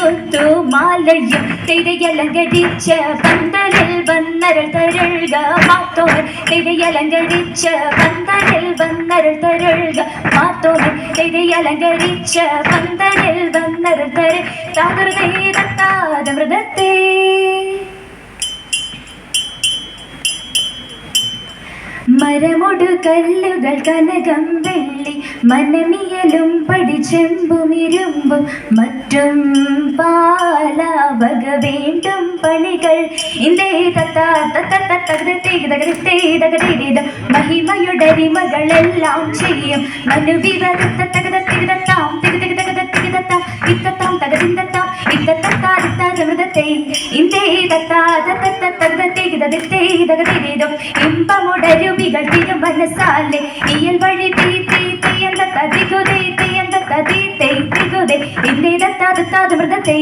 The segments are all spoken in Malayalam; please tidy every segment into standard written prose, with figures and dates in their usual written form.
മുത്തുമാലയും തിരയലങ്കരിച്ച പന്തലിൽ വന്നരൾ തരുക മാത്തോൻ തിരയലങ്കരിച്ച പന്തലിൽ വന്നരൾ തരുക മാത്തോൻ തിരയലങ്കരിച്ച പന്തലിൽ വന്നരൾ തരു താകൃതേതാത മൃതത്തെ മരമൊടു കല്ലുകൾ കനകം വെള്ളി മനമിയലും പടിച്ചെമ്പും ഇരുമ്പും മറ്റും പാലാവക വേണ്ടും പണികൾ ഇന്തേ മഹിമയുടരിമകളെല്ലാം ചെയ്യും മനുവിവരത്താം മൃതത്തെ ഇന്തേ ഇമ്പമുടരുവികൾ തിരുമനസാലെ ഇയൽ വഴി മൃതത്തെ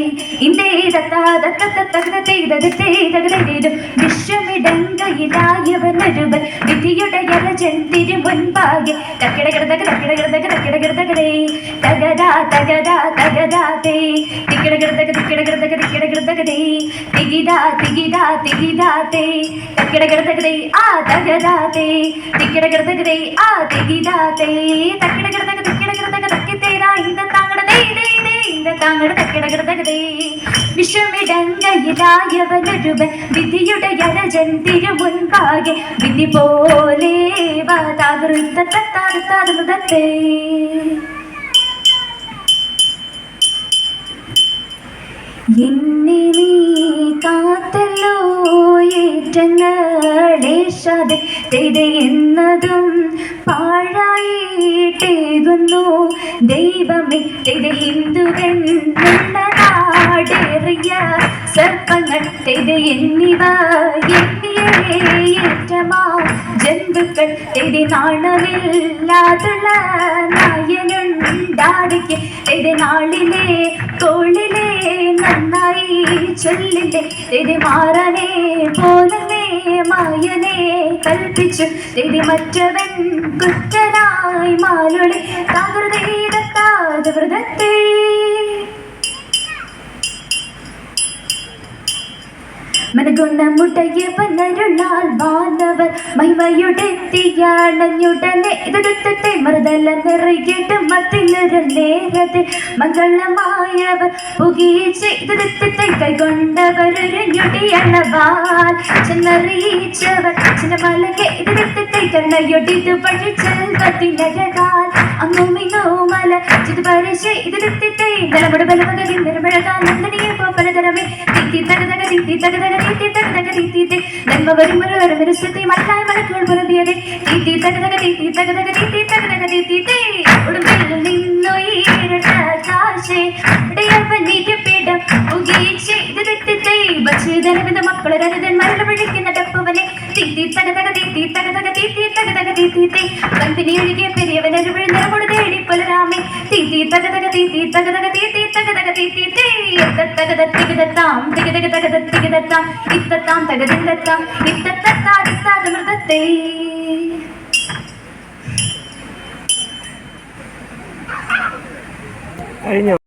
വിശ്വമിടങ്കയിലായവനൊരുവൻ വിധിയുടെ യരജൻ തിരുമുൻപാകെ വിശ്വമിടങ്കയിലായവനൊരുവൻ വിധിയുടെ യരജൻ തിരുമുൻപാകെ വിധി പോലെ മൃതത്തെ എന്നെ നീ കാത്തല്ലോ ഏറ്റങ്ങളേശാതെ എന്നതും പാഴായിട്ടേകുന്നു ദൈവമേ ഹിന്ദുവെന്നുള്ള നാടേറിയ സർപ്പങ്ങൾ എന്നിവ ഏറ്റമാ ജന്തുക്കൾ നാണമില്ലാതുള്ള നായനുണ്ടാടിക്ക് നാളിലെ കോളിലെ നന്നായി ചൊല്ലിന്റെ മാറനെ പോലനെ മായനെ കൽപ്പിച്ചു മറ്റവൻ കുറ്റനായി മാലൊളി താകൃതേതാത വ്രതത്തെ മനഗുണമുടയവനരുളാൽ വാനവർ മഹിമയുടെ തീയാണഞ്ഞുടനെ ഇതത്തെ മറുതല നിറയിട്ട് മത്തിലൊരു നേരത്തിൽ മംഗളമായവർ പുകീച്ച് ഇതത്തെ കൈകൊണ്ടവരൊരു ഞൊടിയളവാൽ ചെന്നറിയിച്ചവർ ചിന്നമലകെ ഇതത്തെ കണ്ണയൊടിതു പഴിച്ചൽവത്തിനഴകാൽ അങ്ങുമിങ്ങോമല ചിത് പരിശ ഇതത്തെ നിലമുട ബലമകി നിർമ്മഴകാൽ നന്ദനിയെ പോപ്പലതരമേ നന്മ വരുമൊരു സ്ഥിതി മറ്റായി മലക്കുകൾ പുറമ്പിയതേ ഉടുമ്പിൽ നിന്നുയർന്നീറ്റപ്പിടം ഭക്ഷിതനവിധ മക്കളരനുതന്മാരുടെ വിളിക്കുന്ന ടപ്പുവനെ കൽപ്പിനി ഒഴുകിയ പെരിയവനൊരു വിഴുന്നറമോട് തേടി പുലരാമേ മൃതത്തെ കഴിഞ്ഞോ?